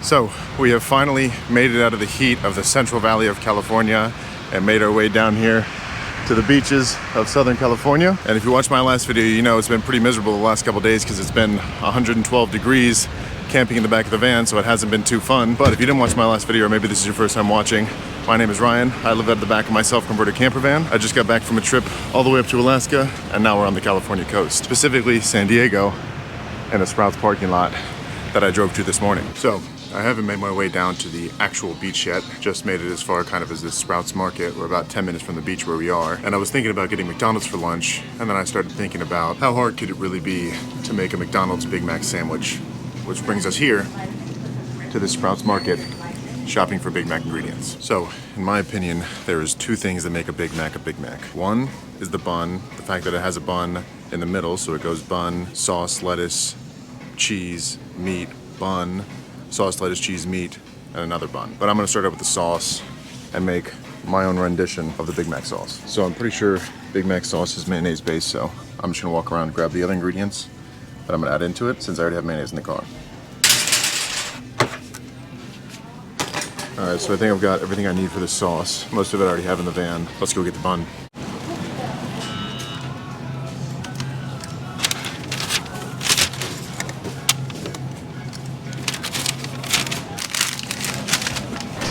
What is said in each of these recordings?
So we have finally made it out of the heat of the Central Valley of California and made our way down here to the beaches of Southern California. And if you watched my last video, you know it's been pretty miserable the last couple days because it's been 112 degrees camping in the back of the van, so it hasn't been too fun. But if you didn't watch my last video, or maybe this is your first time watching, my name is Ryan. I live at the back of my self-converted camper van. I just got back from a trip all the way up to Alaska, and now we're on the California coast, specifically San Diego, in a Sprouts parking lot that I drove to this morning. So I haven't made my way down to the actual beach yet, just made it as far kind of as this Sprouts Market. We're about 10 minutes from the beach where we are. And I was thinking about getting McDonald's for lunch, and then I started thinking about how hard could it really be to make a McDonald's Big Mac sandwich, which brings us here to the Sprouts Market, shopping for Big Mac ingredients. So, in my opinion, there is two things that make a Big Mac a Big Mac. One is the bun, the fact that it has a bun in the middle, so it goes bun, sauce, lettuce, cheese, meat, bun, sauce, lettuce, cheese, meat, and another bun. But I'm gonna start out with the sauce and make my own rendition of the Big Mac sauce. So I'm pretty sure Big Mac sauce is mayonnaise based, so I'm just gonna walk around and grab the other ingredients that I'm gonna add into it since I already have mayonnaise in the car. All right, so I think I've got everything I need for this sauce. Most of it I already have in the van. Let's go get the bun.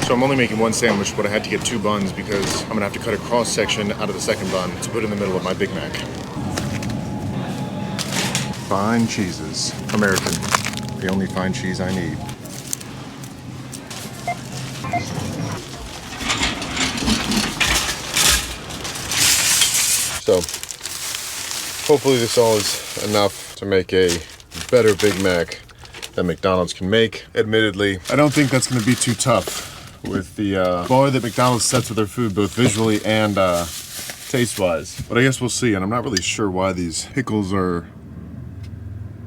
So I'm only making one sandwich, but I had to get two buns because I'm gonna have to cut a cross section out of the second bun to put in the middle of my Big Mac. Fine cheeses. American. The only fine cheese I need. So, hopefully this all is enough to make a better Big Mac that McDonald's can make. Admittedly, I don't think that's gonna be too tough with the bar that McDonald's sets with their food, both visually and taste-wise. But I guess we'll see, and I'm not really sure why these pickles are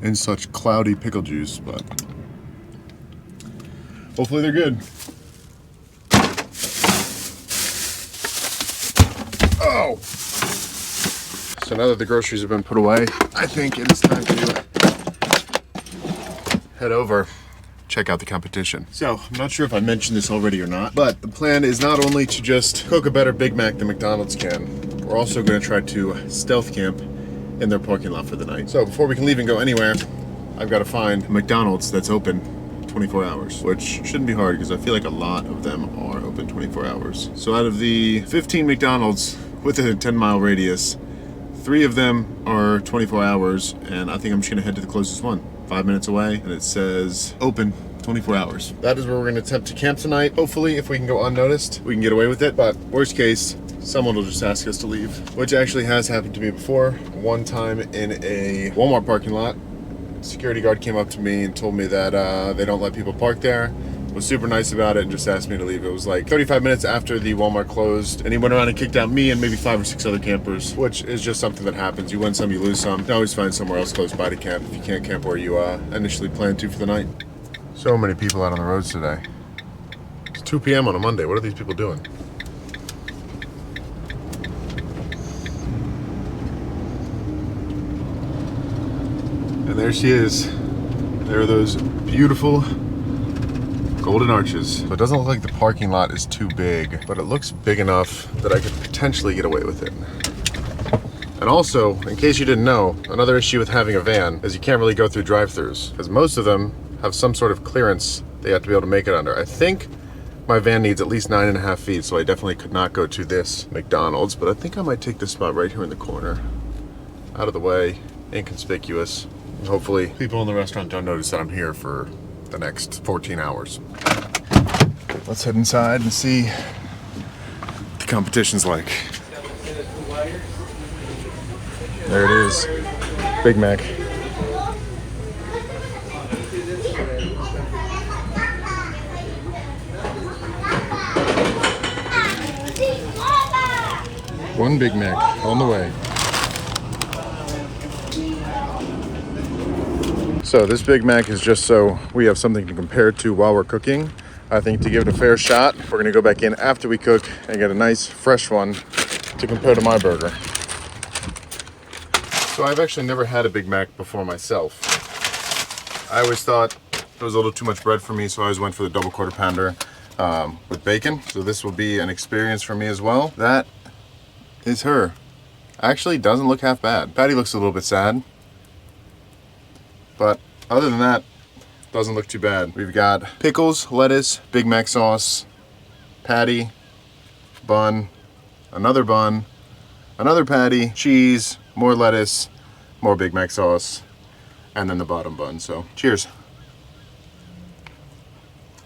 in such cloudy pickle juice, but hopefully they're good. Oh! So now that the groceries have been put away, I think it is time to head over, check out the competition. So, I'm not sure if I mentioned this already or not, but the plan is not only to just cook a better Big Mac than McDonald's can, we're also gonna try to stealth camp in their parking lot for the night. So before we can leave and go anywhere, I've gotta find a McDonald's that's open 24 hours, which shouldn't be hard because I feel like a lot of them are open 24 hours. So out of the 15 McDonald's within a 10-mile radius, 3 of them are 24 hours, and I think I'm just gonna head to the closest one. 5 minutes away, and it says open 24 hours. That is where we're gonna attempt to camp tonight. Hopefully, if we can go unnoticed, we can get away with it, but worst case, someone will just ask us to leave, which actually has happened to me before. One time in a Walmart parking lot, security guard came up to me and told me that they don't let people park there. Was super nice about it and just asked me to leave. It was like 35 minutes after the Walmart closed, and he went around and kicked out me and maybe 5 or 6 other campers, which is just something that happens. You win some, you lose some. You can always find somewhere else close by to camp if you can't camp where you initially planned to for the night. So many people out on the roads today. It's 2 p.m. on a Monday. What are these people doing? And there she is. There are those beautiful golden arches. So it doesn't look like the parking lot is too big, but it looks big enough that I could potentially get away with it. And also, in case you didn't know, another issue with having a van is you can't really go through drive-thrus, because most of them have some sort of clearance they have to be able to make it under. I think my van needs at least 9.5 feet, so I definitely could not go to this McDonald's, but I think I might take this spot right here in the corner. Out of the way, inconspicuous. Hopefully, people in the restaurant don't notice that I'm here for the next 14 hours. Let's head inside and see what the competition's like. There it is, Big Mac. One Big Mac on the way. So this Big Mac is just so we have something to compare to while we're cooking. I think to give it a fair shot, we're gonna go back in after we cook and get a nice fresh one to compare to my burger. So I've actually never had a Big Mac before myself. I always thought It was a little too much bread for me, so I always went for the double quarter pounder with bacon. So this will be an experience for me as well. That is her. Actually doesn't look half bad. Patty looks a little bit sad, but other than that, doesn't look too bad. We've got pickles, lettuce, Big Mac sauce, patty, bun, another patty, cheese, more lettuce, more Big Mac sauce, and then the bottom bun. So cheers.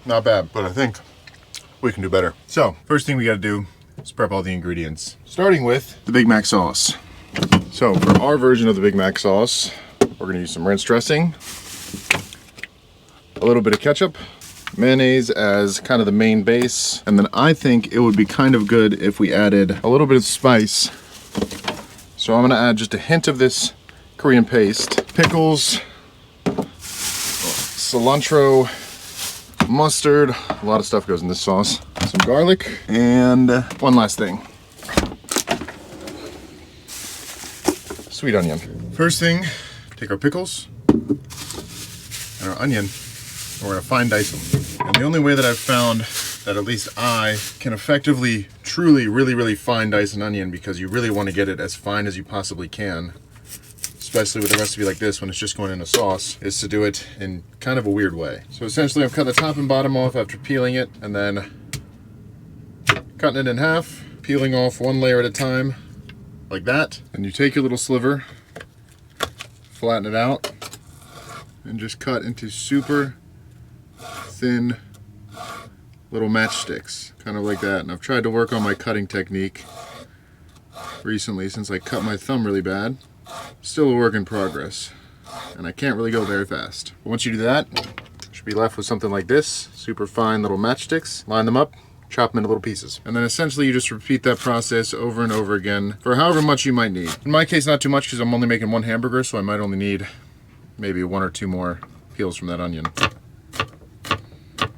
Not bad, but I think we can do better. So first thing we gotta do is prep all the ingredients, starting with the Big Mac sauce. So for our version of the Big Mac sauce, we're gonna use some ranch dressing, a little bit of ketchup, mayonnaise as kind of the main base, and then I think it would be kind of good if we added a little bit of spice. So I'm gonna add just a hint of this Korean paste, pickles, cilantro, mustard, a lot of stuff goes in this sauce, some garlic, and one last thing, sweet onion. First thing, take our pickles and our onion, and we're gonna fine dice them. And the only way that I've found that at least I can effectively, truly, really fine dice an onion, because you really want to get it as fine as you possibly can, especially with a recipe like this when it's just going in a sauce, is to do it in kind of a weird way. So essentially I'm cutting the top and bottom off after peeling it, and then cutting it in half, peeling off one layer at a time, like that. And you take your little sliver, flatten it out, and just cut into super thin little matchsticks, kind of like that. And I've tried to work on my cutting technique recently since I cut my thumb really bad. Still a work in progress, and I can't really go very fast. But once you do that, you should be left with something like this, super fine little matchsticks. Line them up, chop them into little pieces. And then essentially you just repeat that process over and over again for however much you might need. In my case, not too much, because I'm only making one hamburger, so I might only need maybe 1 or 2 more peels from that onion.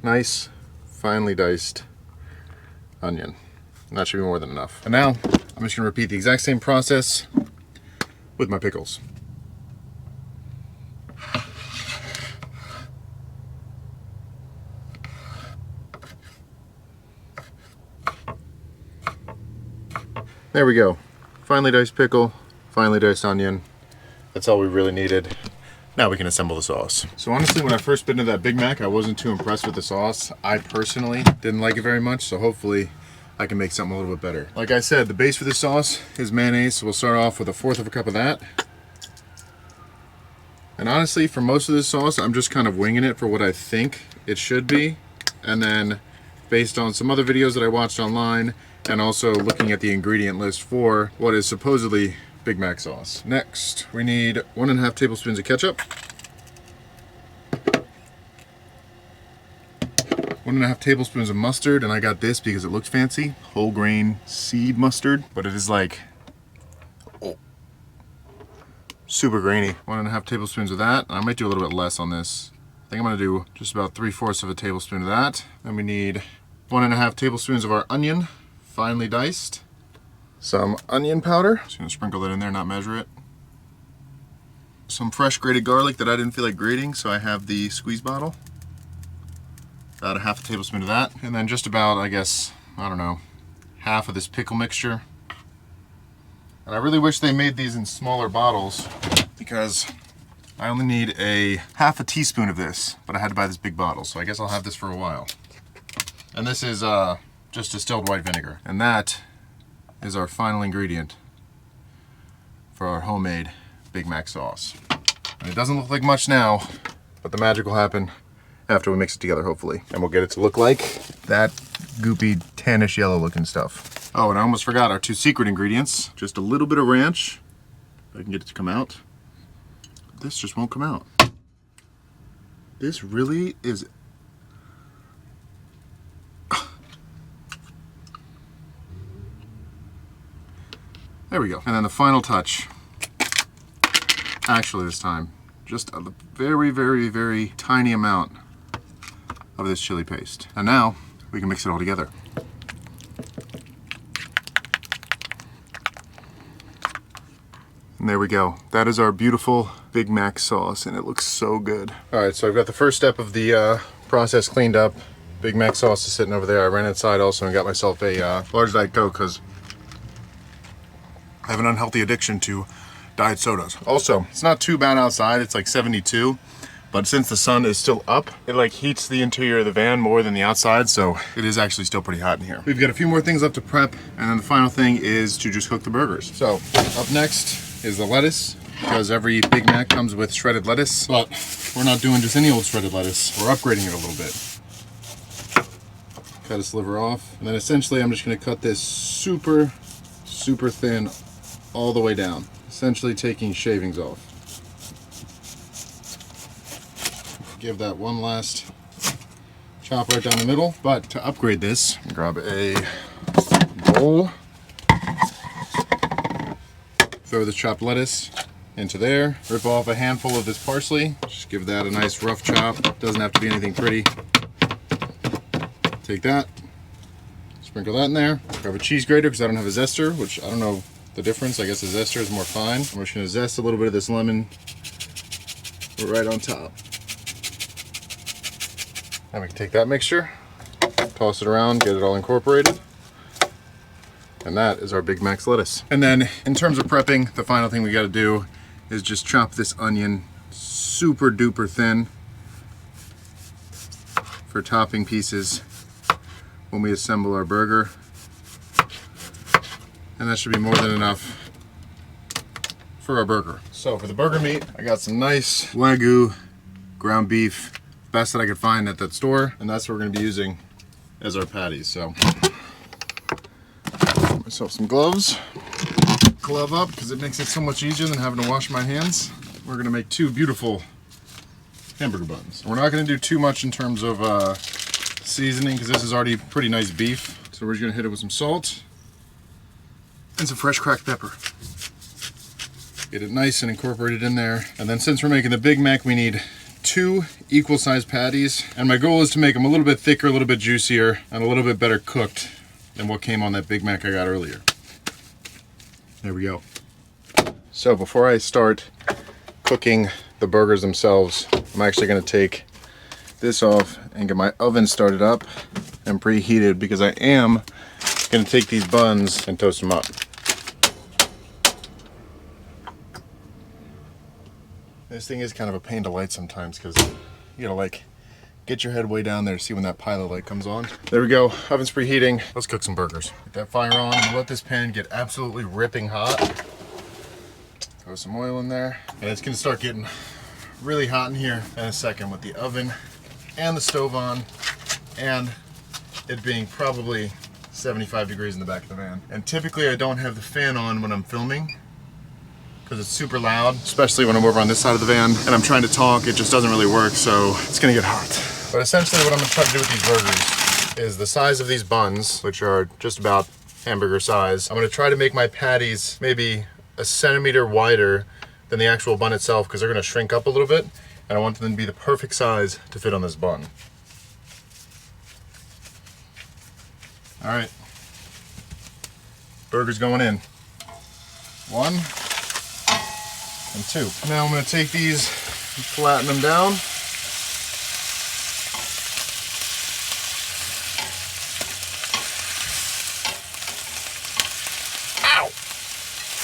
Nice, finely diced onion. And that should be more than enough. And now, I'm just gonna repeat the exact same process with my pickles. There we go. Finely diced pickle, finely diced onion. That's all we really needed. Now we can assemble the sauce. So honestly, when I first bit into that Big Mac, I wasn't too impressed with the sauce. I personally didn't like it very much, so hopefully I can make something a little bit better. Like I said, the base for this sauce is mayonnaise, so we'll start off with 1/4 of a cup of that. And honestly, for most of this sauce, I'm just kind of winging it for what I think it should be. And then based on some other videos that I watched online, and also looking at the ingredient list for what is supposedly Big Mac sauce. Next, we need 1½ tablespoons of ketchup, 1½ tablespoons of mustard, and I got this because it looks fancy, whole grain seed mustard, but it is like, oh, super grainy. 1½ tablespoons of that, and I might do a little bit less on this. I think I'm gonna do just about 3/4 of a tablespoon of that. Then we need 1½ tablespoons of our onion, finely diced. Some onion powder, just gonna sprinkle that in there, not measure it. Some fresh grated garlic that I didn't feel like grating, so I have the squeeze bottle. About 1/2 tablespoon of that. And then just about, I guess, I don't know, half of this pickle mixture. And I really wish they made these in smaller bottles, because I only need 1/2 teaspoon of this, but I had to buy this big bottle, so I guess I'll have this for a while. And this is just distilled white vinegar. And that is our final ingredient for our homemade Big Mac sauce. And it doesn't look like much now, but the magic will happen after we mix it together, hopefully. And we'll get it to look like that goopy, tannish yellow looking stuff. Oh, and I almost forgot our 2 secret ingredients. Just a little bit of ranch, if I can get it to come out. This just won't come out. This really is... There we go. And then the final touch, actually this time, just a very tiny amount of this chili paste. And now we can mix it all together. And there we go. That is our beautiful Big Mac sauce, and it looks so good. All right, so I've got the first step of the process cleaned up. Big Mac sauce is sitting over there. I ran inside also and got myself a large Diet Coke because I have an unhealthy addiction to diet sodas. Also, it's not too bad outside. It's like 72. But since the sun is still up, it like heats the interior of the van more than the outside, so it is actually still pretty hot in here. We've got a few more things left to prep, and then the final thing is to just cook the burgers. So, up next is the lettuce, because every Big Mac comes with shredded lettuce, but we're not doing just any old shredded lettuce. We're upgrading it a little bit. Cut a sliver off, and then essentially I'm just gonna cut this super, super thin all the way down, essentially taking shavings off. Give that one last chop right down the middle. But to upgrade this, grab a bowl, throw the chopped lettuce into there, rip off a handful of this parsley, just give that a nice rough chop. Doesn't have to be anything pretty. Take that, sprinkle that in there, grab a cheese grater because I don't have a zester, which I don't know the difference. I guess the zester is more fine. I'm just gonna zest a little bit of this lemon right on top. Then we can take that mixture, toss it around, get it all incorporated. And that is our Big Mac's lettuce. And then in terms of prepping, the final thing we gotta do is just chop this onion super duper thin for topping pieces when we assemble our burger. And that should be more than enough for our burger. So for the burger meat, I got some nice Wagyu ground beef, best that I could find at that store, and that's what we're going to be using as our patties. So, get myself some gloves, glove up because it makes it so much easier than having to wash my hands. We're going to make two beautiful hamburger buns. We're not going to do too much in terms of seasoning because this is already pretty nice beef. So we're just going to hit it with some salt and some fresh cracked pepper. Get it nice and incorporated in there. And then since we're making the Big Mac, we need 2 equal sized patties, and my goal is to make them a little bit thicker, a little bit juicier, and a little bit better cooked than what came on that Big Mac I got earlier. There we go. So before I start cooking the burgers themselves, I'm actually going to take this off and get my oven started up and preheated because I am going to take these buns and toast them up. This thing is kind of a pain to light sometimes because you gotta like get your head way down there to see when that pilot light comes on. There we go, oven's preheating. Let's cook some burgers. Get that fire on and let this pan get absolutely ripping hot. Throw some oil in there. And it's gonna start getting really hot in here in a second with the oven and the stove on and it being probably 75 degrees in the back of the van. And typically I don't have the fan on when I'm filming because it's super loud, especially when I'm over on this side of the van and I'm trying to talk. It just doesn't really work, so it's gonna get hot. But essentially what I'm gonna try to do with these burgers is the size of these buns, which are just about hamburger size. I'm gonna try to make my patties maybe a centimeter wider than the actual bun itself because they're gonna shrink up a little bit and I want them to be the perfect size to fit on this bun. All right, burgers going in. 1 and 2. Now I'm going to take these and flatten them down. Ow!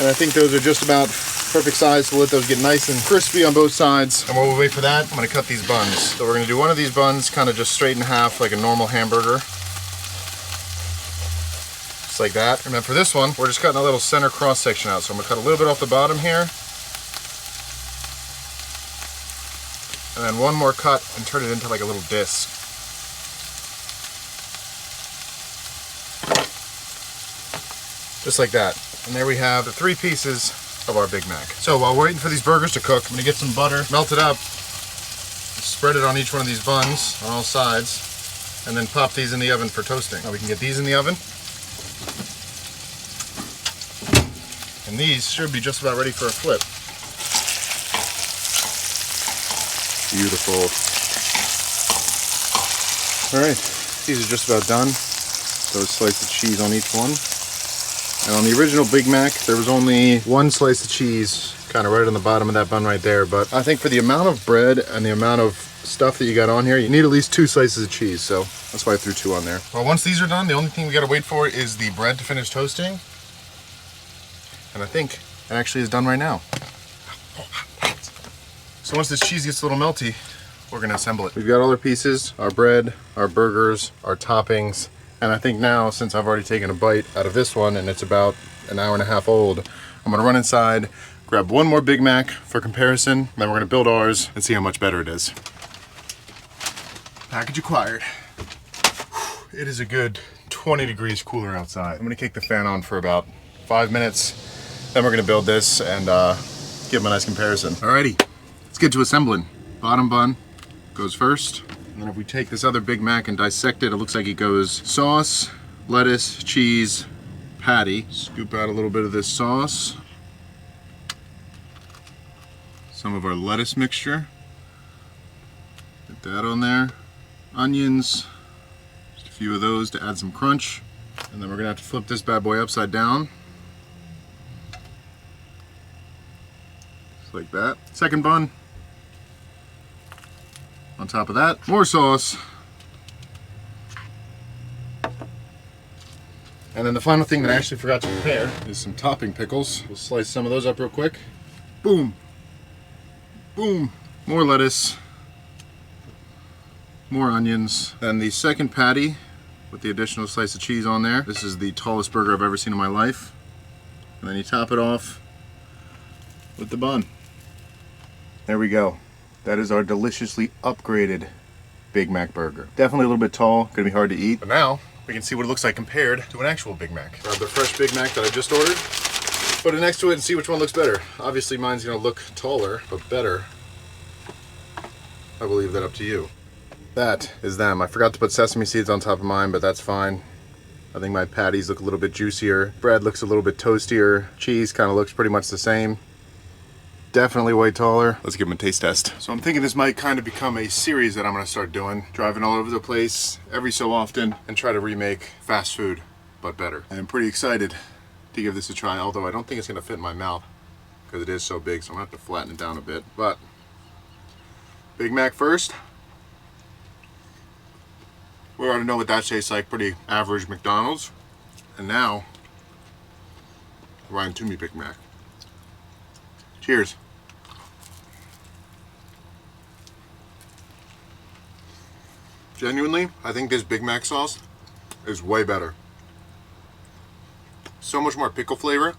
And I think those are just about perfect size, so let those get nice and crispy on both sides. And while we wait for that, I'm going to cut these buns. So we're going to do one of these buns kind of just straight in half like a normal hamburger. Just like that. And then for this one, we're just cutting a little center cross section out. So I'm going to cut a little bit off the bottom here. And then one more cut and turn it into like a little disc. Just like that. And there we have the 3 pieces of our Big Mac. So while we're waiting for these burgers to cook, I'm gonna get some butter, melt it up, spread it on each one of these buns on all sides, and then pop these in the oven for toasting. Now we can get these in the oven. And these should be just about ready for a flip. Beautiful. All right, these are just about done. Throw a slice of cheese on each one. And on the original Big Mac, there was only one slice of cheese, kind of right on the bottom of that bun right there. But I think for the amount of bread and the amount of stuff that you got on here, you need at least 2 slices of cheese. So that's why I threw 2 on there. Well, once these are done, the only thing we got to wait for is the bread to finish toasting. And I think it actually is done right now. So once this cheese gets a little melty, we're gonna assemble it. We've got all our pieces, our bread, our burgers, our toppings, and I think now, since I've already taken a bite out of this one and it's about an hour and a half old, I'm gonna run inside, grab one more Big Mac for comparison, then we're gonna build ours and see how much better it is. Package acquired. It is a good 20 degrees cooler outside. I'm gonna kick the fan on for about 5 minutes, then we're gonna build this and give them a nice comparison. Alrighty. Let's get to assembling. Bottom bun goes first. And then if we take this other Big Mac and dissect it, it looks like it goes sauce, lettuce, cheese, patty. Scoop out a little bit of this sauce. Some of our lettuce mixture. Get that on there. Onions. Just a few of those to add some crunch. And then we're gonna have to flip this bad boy upside down. Just like that. Second bun. On top of that, more sauce. And then the final thing that I actually forgot to prepare is some topping pickles. We'll slice some of those up real quick. Boom. Boom. More lettuce. More onions. Then the second patty with the additional slice of cheese on there. This is the tallest burger I've ever seen in my life. And then you top it off with the bun. There we go. That is our deliciously upgraded Big Mac burger. Definitely a little bit tall, gonna be hard to eat. But now, we can see what it looks like compared to an actual Big Mac. Grab the fresh Big Mac that I just ordered, put it next to it and see which one looks better. Obviously mine's gonna look taller, but better. I will leave that up to you. That is them. I forgot to put sesame seeds on top of mine, but that's fine. I think my patties look a little bit juicier. Bread looks a little bit toastier. Cheese kind of looks pretty much the same. Definitely way taller. Let's give them a taste test. So I'm thinking this might kind of become a series that I'm gonna start doing. Driving all over the place every so often and try to remake fast food, but better. I'm pretty excited to give this a try, although I don't think it's gonna fit in my mouth because it is so big, so I'm gonna have to flatten it down a bit. But Big Mac first. We already know what that tastes like, pretty average McDonald's. And now, Ryan Toomey Big Mac. Cheers. Genuinely, I think this Big Mac sauce is way better. So much more pickle flavor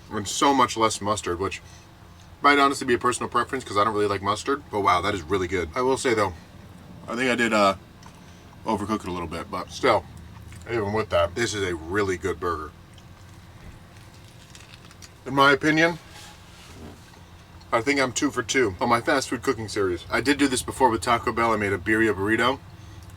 and so much less mustard, which might honestly be a personal preference because I don't really like mustard. But wow, that is really good. I will say though, I think I did overcook it a little bit, but still, even with that, this is a really good burger. In my opinion, I think I'm 2 for 2 on my fast food cooking series. I did do this before with Taco Bell. I made a birria burrito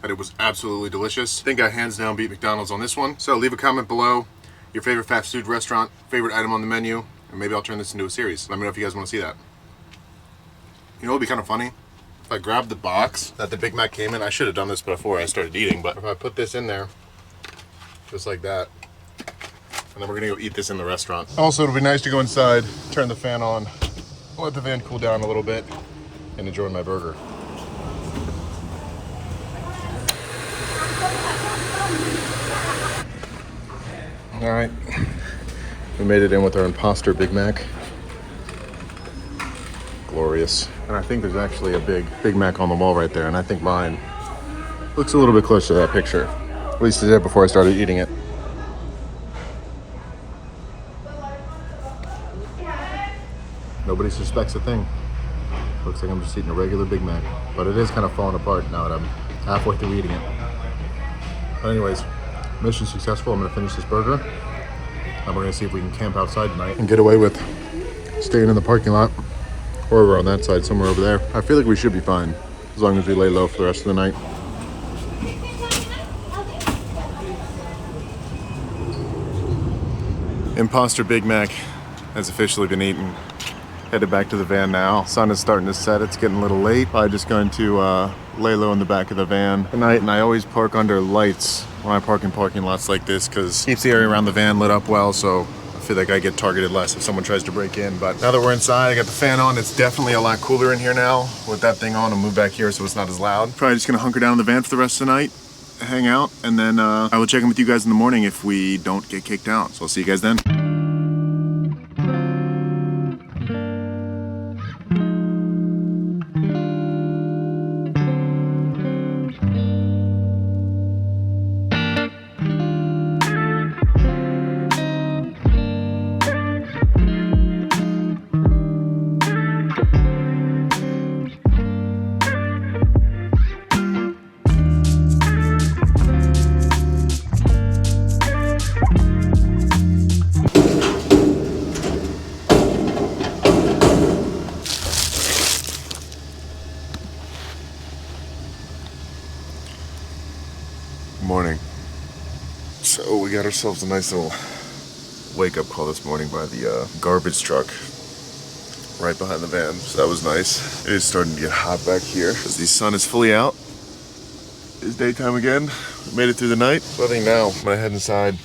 and it was absolutely delicious. I think I hands down beat McDonald's on this one. So leave a comment below your favorite fast food restaurant, favorite item on the menu, and maybe I'll turn this into a series. Let me know if you guys want to see that. You know what would be kind of funny? If I grabbed the box that the Big Mac came in, I should have done this before I started eating, but if I put this in there, just like that, and then we're gonna go eat this in the restaurant. Also, it'll be nice to go inside, turn the fan on, let the van cool down a little bit, and enjoy my burger. All right, we made it in with our imposter Big Mac. Glorious. And I think there's actually a Big Mac on the wall right there, and I think mine looks a little bit closer to that picture. At least it did before I started eating it. Nobody suspects a thing. Looks like I'm just eating a regular Big Mac, but it is kind of falling apart now that I'm halfway through eating it. But anyways, mission successful. I'm gonna finish this burger, and we're gonna see if we can camp outside tonight and get away with staying in the parking lot, or over on that side, somewhere over there. I feel like we should be fine, as long as we lay low for the rest of the night. Imposter Big Mac has officially been eaten. Headed back to the van now. Sun is starting to set, it's getting a little late. I'm just going to lay low in the back of the van tonight, and I always park under lights when I park in parking lots like this because it keeps the area around the van lit up well, so I feel like I get targeted less if someone tries to break in. But now that we're inside, I got the fan on. It's definitely a lot cooler in here now. With that thing on, I'll move back here so it's not as loud. Probably just gonna hunker down in the van for the rest of the night, hang out, and then I will check in with you guys in the morning if we don't get kicked out. So I'll see you guys then. Morning. So we got ourselves a nice little wake-up call this morning by the garbage truck right behind the van, so that was nice. It is starting to get hot back here as the sun is fully out. It's daytime again. We made it through the night. So I think now I'm gonna head inside,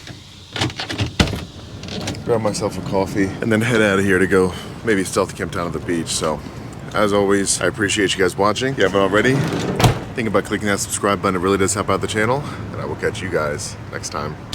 grab myself a coffee, and then head out of here to go maybe stealth camp down at the beach. So as always, I appreciate you guys watching. If you haven't already, think about clicking that subscribe button. It really does help out the channel, and I will catch you guys next time.